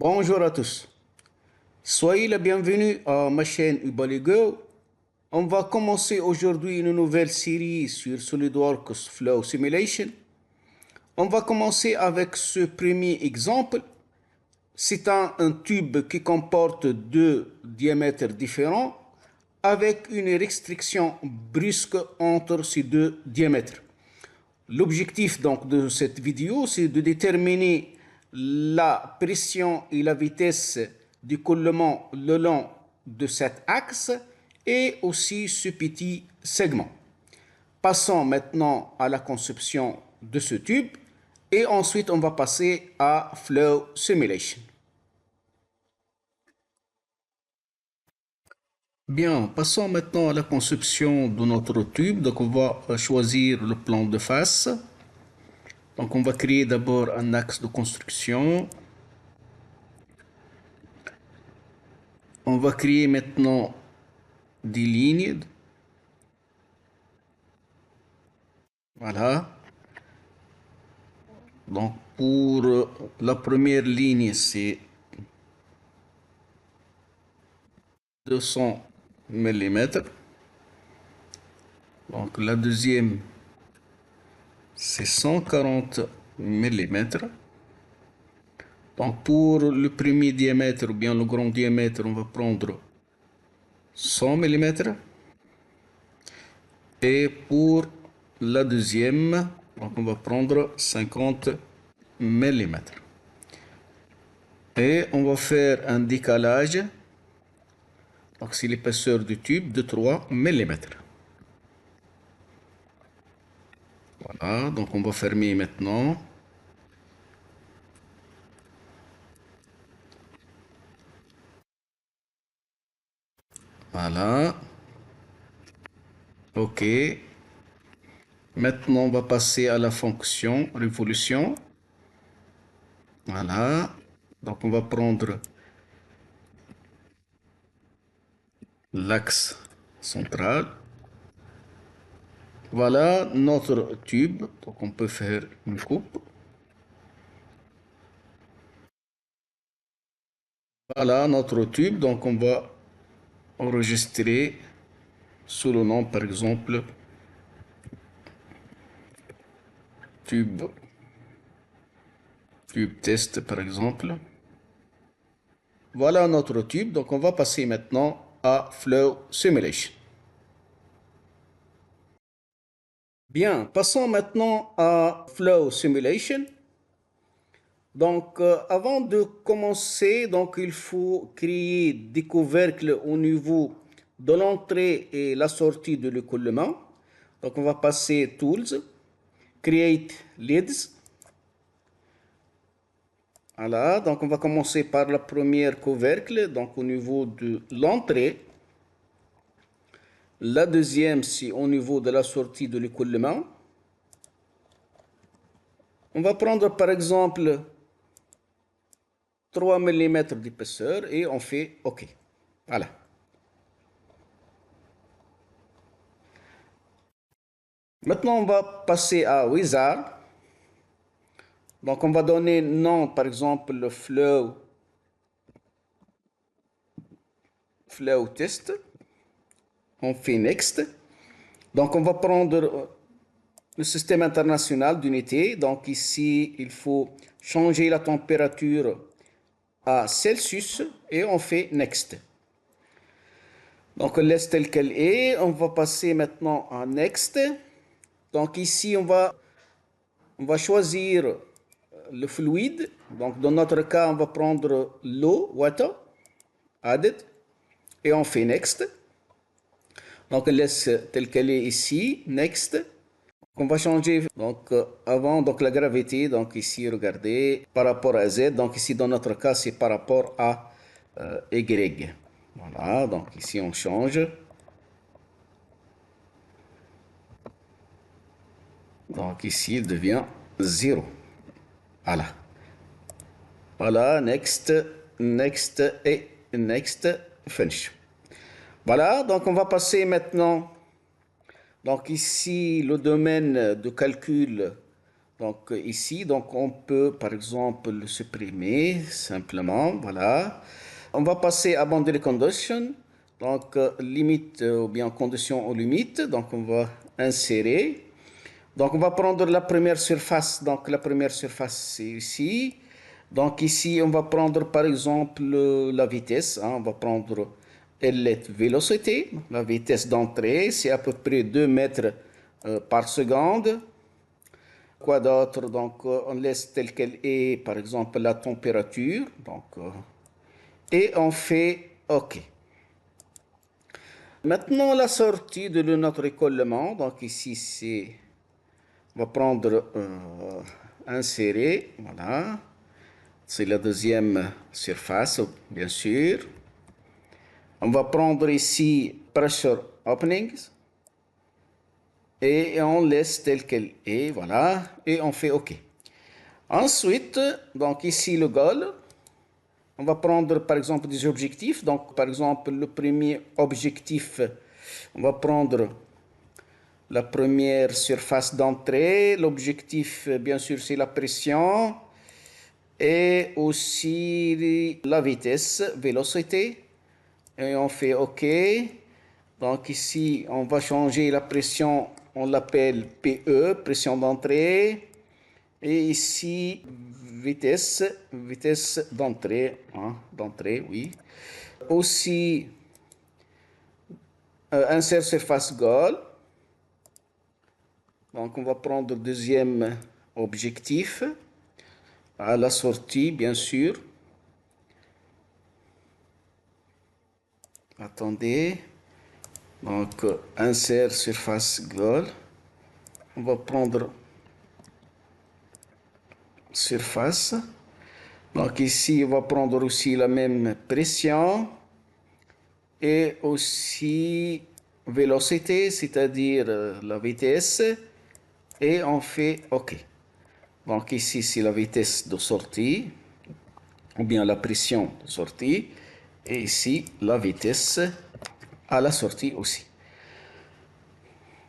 Bonjour à tous. Soyez les bienvenus à ma chaîne Ubaligo. On va commencer aujourd'hui une nouvelle série sur SolidWorks Flow Simulation. On va commencer avec ce premier exemple. C'est un tube qui comporte deux diamètres différents avec une restriction brusque entre ces deux diamètres. L'objectif donc de cette vidéo, c'est de déterminer la pression et la vitesse d'écoulement le long de cet axe et aussi ce petit segment. Passons maintenant à la conception de ce tube et ensuite on va passer à Flow Simulation. Bien, passons maintenant à la conception de notre tube. Donc on va choisir le plan de face. Donc on va créer d'abord un axe de construction. On va créer maintenant des lignes. Voilà. Donc pour la première ligne, c'est 200 mm. Donc la deuxième, c'est 140 mm. Donc pour le premier diamètre ou bien le grand diamètre, on va prendre 100 mm. Et pour la deuxième, donc on va prendre 50 mm. Et on va faire un décalage. Donc c'est l'épaisseur du tube de 3 mm. Voilà, donc on va fermer maintenant. Voilà. OK. Maintenant, on va passer à la fonction révolution. Voilà. Donc, on va prendre l'axe central. Voilà notre tube. Donc, on peut faire une coupe. Voilà notre tube. Donc, on va enregistrer sous le nom, par exemple, tube test, par exemple. Voilà notre tube. Donc, on va passer maintenant à Flow Simulation. Bien, passons maintenant à Flow Simulation. Donc, avant de commencer, donc, il faut créer des couvercles au niveau de l'entrée et la sortie de l'écoulement. Donc, on va passer Tools, Create Leads. Voilà, donc on va commencer par la première couvercle, donc au niveau de l'entrée. La deuxième, c'est au niveau de la sortie de l'écoulement. On va prendre par exemple 3 mm d'épaisseur et on fait OK. Voilà. Maintenant, on va passer à Wizard. Donc, on va donner nom, par exemple, le flow test. On fait Next. Donc, on va prendre le système international d'unité. Donc, ici, il faut changer la température à Celsius et on fait Next. Donc, on laisse tel qu'elle est. On va passer maintenant à Next. Donc, ici, on va choisir le fluide. Donc, dans notre cas, on va prendre l'eau, water, added, et on fait Next. Donc, on laisse tel qu'elle est ici, Next. On va changer donc avant donc la gravité, donc ici regardez par rapport à Z, donc ici dans notre cas c'est par rapport à Y. Voilà, donc ici on change. Donc ici il devient 0. Voilà. Voilà, next, next et next, finish. Voilà, donc on va passer maintenant. Donc ici, le domaine de calcul, Donc ici, donc on peut par exemple le supprimer simplement, voilà. On va passer à boundary condition, donc limite ou bien condition aux limites, donc on va insérer. Donc on va prendre la première surface, donc la première surface c'est ici. Donc ici on va prendre par exemple la vitesse, hein, on va prendre let velocity, la vitesse d'entrée c'est à peu près 2 mètres par seconde. Quoi d'autre? Donc, on laisse telle qu'elle est, par exemple, la température. Donc, et on fait OK. Maintenant, la sortie de notre écoulement. Donc, ici, c'est. On va prendre insérer. Voilà. C'est la deuxième surface, bien sûr. On va prendre ici pressure openings. Et on laisse telle qu'elle est. Voilà. Et on fait OK. Ensuite, donc ici le goal, on va prendre par exemple des objectifs. Donc par exemple le premier objectif, on va prendre la première surface d'entrée. L'objectif bien sûr c'est la pression et aussi la vitesse, velocité. Et on fait OK. Donc ici on va changer la pression, on l'appelle PE, pression d'entrée. Et ici, vitesse d'entrée, hein, d'entrée, oui. Aussi, insert surface goal. Donc, on va prendre le deuxième objectif à la sortie, bien sûr. Attendez. Donc, insert surface goal. On va prendre surface. Donc, ici, on va prendre aussi la même pression. Et aussi vélocité, c'est-à-dire la vitesse, et on fait OK. Donc ici, c'est la vitesse de sortie, ou bien la pression de sortie, et ici, la vitesse à la sortie aussi.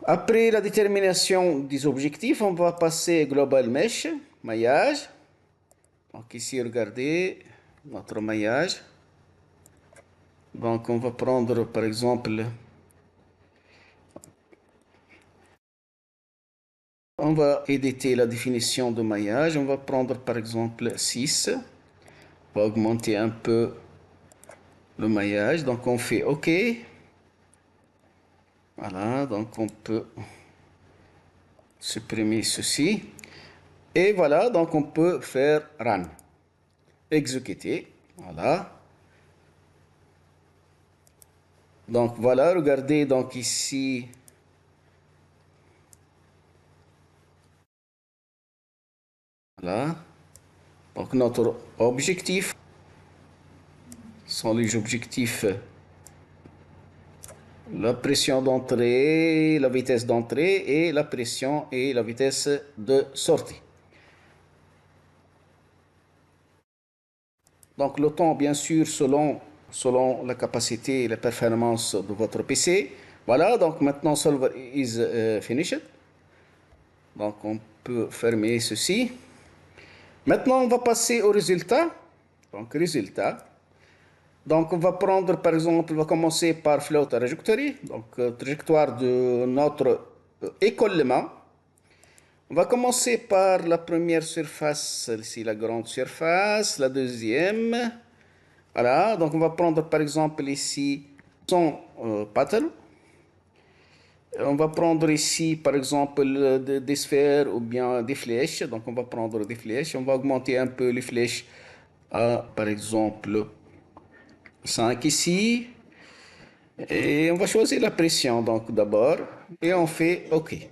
Après la détermination des objectifs, on va passer Global Mesh, maillage. Donc ici, regardez notre maillage. Donc on va prendre par exemple. On va éditer la définition de maillage. On va prendre par exemple 6. On va augmenter un peu le maillage. Donc on fait OK. Voilà, donc on peut supprimer ceci. Et voilà, donc on peut faire Run. Exécuter. Voilà. Donc voilà, regardez donc ici. Voilà. Donc notre objectif sont les objectifs. La pression d'entrée, la vitesse d'entrée et la pression et la vitesse de sortie. Donc le temps, bien sûr, selon la capacité et la performance de votre PC. Voilà, donc maintenant Solver is finished. Donc on peut fermer ceci. Maintenant on va passer au résultat. Donc résultat. Donc on va prendre par exemple, on va commencer par flow trajectory. Donc trajectoire de notre écoulement. On va commencer par la première surface, ici la grande surface, la deuxième. Voilà, donc on va prendre par exemple ici son pattern. On va prendre ici par exemple des sphères ou bien des flèches. Donc on va prendre des flèches. On va augmenter un peu les flèches à par exemple 5 ici. Et on va choisir la pression donc d'abord. Et on fait OK.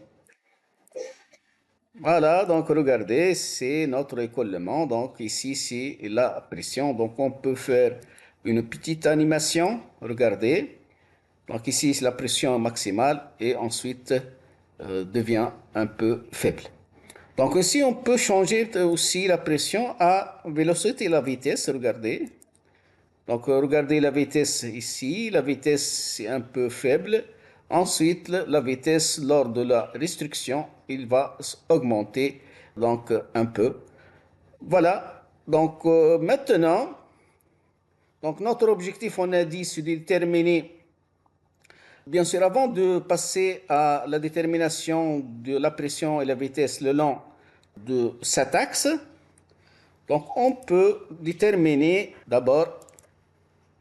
Voilà, donc regardez, c'est notre écoulement. Donc ici, c'est la pression. Donc on peut faire une petite animation. Regardez. Donc ici, c'est la pression maximale et ensuite devient un peu faible. Donc ici, on peut changer aussi la pression à vélocité et la vitesse. Regardez. Donc regardez la vitesse ici. La vitesse est un peu faible. Ensuite, la vitesse lors de la restriction, il va augmenter donc un peu. Voilà, donc maintenant, donc notre objectif, on a dit, c'est de déterminer, bien sûr, avant de passer à la détermination de la pression et la vitesse le long de cet axe, donc on peut déterminer d'abord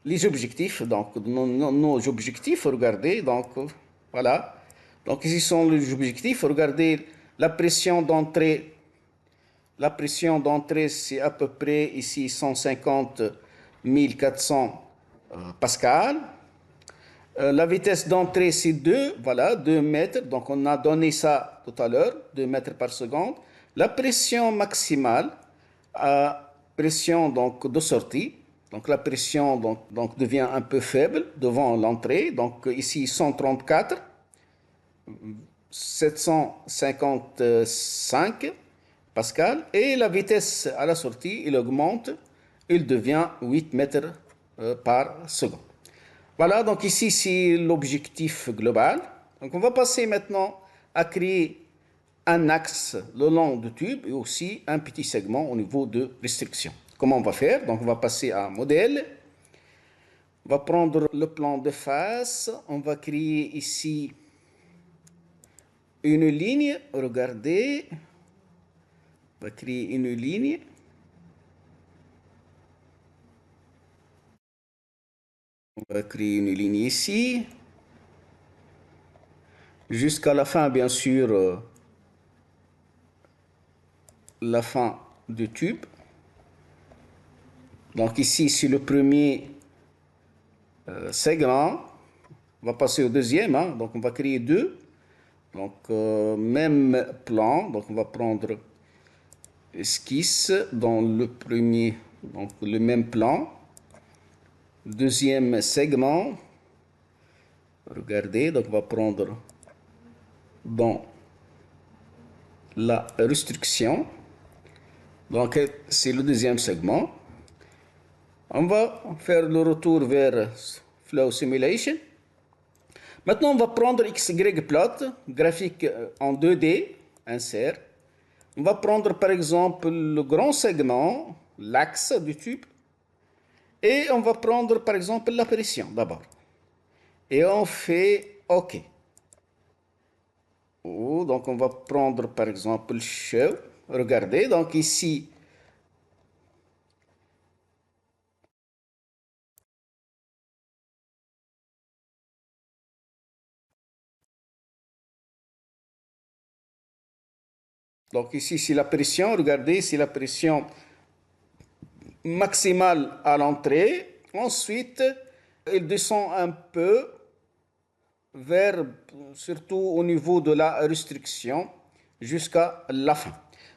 les objectifs, donc nos objectifs, regardez, donc voilà. Donc ici sont les objectifs, regardez la pression d'entrée. La pression d'entrée, c'est à peu près ici 150 1400 pascal. La vitesse d'entrée, c'est 2, voilà, 2 mètres. Donc, on a donné ça tout à l'heure, 2 mètres par seconde. La pression maximale, pression donc, de sortie. Donc, la pression donc, devient un peu faible devant l'entrée. Donc, ici, 134, 755 pascal. Et la vitesse à la sortie, il augmente. Il devient 8 mètres par seconde. Voilà, donc ici, c'est l'objectif global. Donc, on va passer maintenant à créer un axe le long du tube et aussi un petit segment au niveau de restriction. Comment on va faire? Donc, on va passer à modèle. On va prendre le plan de face. On va créer ici une ligne. Regardez. On va créer une ligne. On va créer une ligne ici. Jusqu'à la fin, bien sûr, la fin du tube. Donc ici, c'est le premier segment. On va passer au deuxième. Hein. Donc on va créer deux. Donc même plan. Donc on va prendre esquisse dans le premier. Donc le même plan. Deuxième segment. Regardez. Donc on va prendre dans la restriction. Donc c'est le deuxième segment. On va faire le retour vers Flow Simulation. Maintenant, on va prendre XY-plot, graphique en 2D, insert. On va prendre par exemple le grand segment, l'axe du tube. Et on va prendre par exemple la pression d'abord. Et on fait OK. Donc on va prendre par exemple Show. Regardez, donc ici, donc ici c'est la pression, regardez, c'est la pression maximale à l'entrée. Ensuite, il descend un peu vers, surtout au niveau de la restriction, jusqu'à la fin.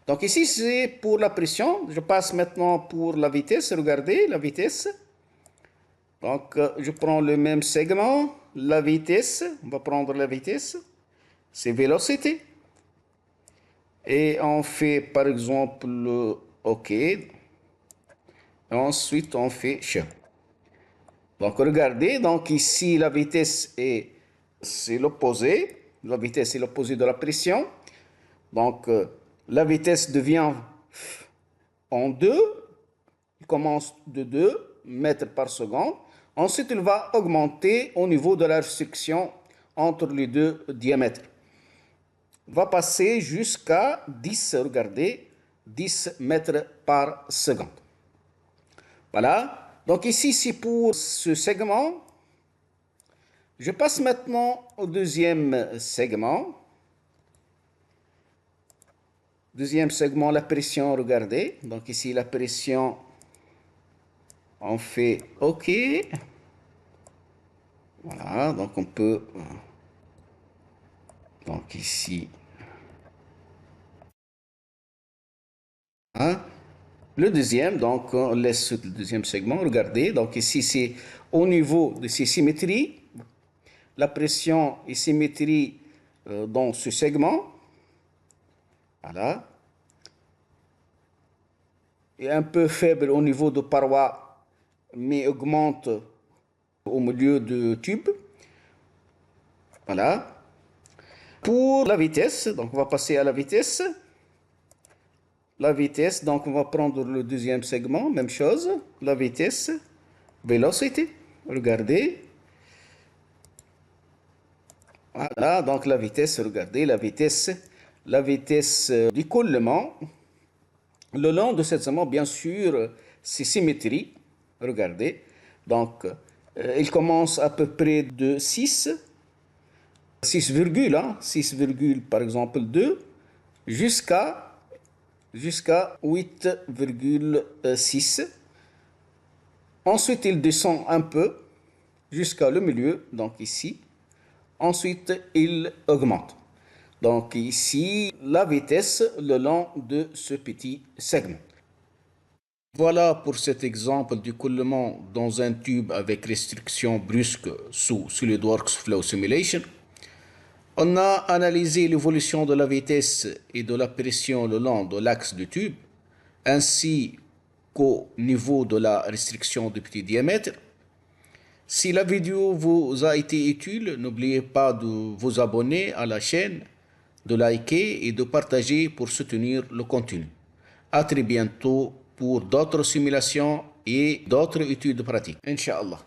Donc ici, c'est pour la pression. Je passe maintenant pour la vitesse. Regardez la vitesse. Donc, je prends le même segment, la vitesse. On va prendre la vitesse. C'est velocity. Et on fait, par exemple, le OK. Et ensuite, on fait show. Donc, regardez. Donc, ici, la vitesse est, c'est l'opposé. La vitesse est l'opposé de la pression. Donc, la vitesse devient en 2. Il commence de 2 mètres par seconde. Ensuite, il va augmenter au niveau de la restriction entre les deux diamètres. Il va passer jusqu'à 10, regardez, 10 mètres par seconde. Voilà. Donc ici, c'est pour ce segment. Je passe maintenant au deuxième segment. Deuxième segment, la pression, regardez. Donc ici, la pression, on fait OK. Voilà, donc on peut... Donc ici... Hein, le deuxième, donc on laisse le deuxième segment, regardez. Donc ici, c'est au niveau de ces symétries. La pression est symétrie dans ce segment. Voilà. Et un peu faible au niveau de paroi, mais augmente au milieu du tube. Voilà. Pour la vitesse, donc on va passer à la vitesse. La vitesse, donc on va prendre le deuxième segment, même chose. La vitesse, velocity, regardez. Voilà, donc la vitesse, regardez, la vitesse d'écoulement. Le long de cette segment, bien sûr, c'est symétrie. Regardez. Donc, il commence à peu près de 6 virgule, hein, 6, par exemple 2, jusqu'à 8,6. Ensuite, il descend un peu jusqu'à le milieu, donc ici. Ensuite, il augmente. Donc ici, la vitesse le long de ce petit segment. Voilà pour cet exemple d'écoulement dans un tube avec restriction brusque sous SolidWorks Flow Simulation. On a analysé l'évolution de la vitesse et de la pression le long de l'axe du tube, ainsi qu'au niveau de la restriction du petit diamètre. Si la vidéo vous a été utile, n'oubliez pas de vous abonner à la chaîne, de liker et de partager pour soutenir le contenu. À très bientôt pour d'autres simulations et d'autres études pratiques. Inch'Allah.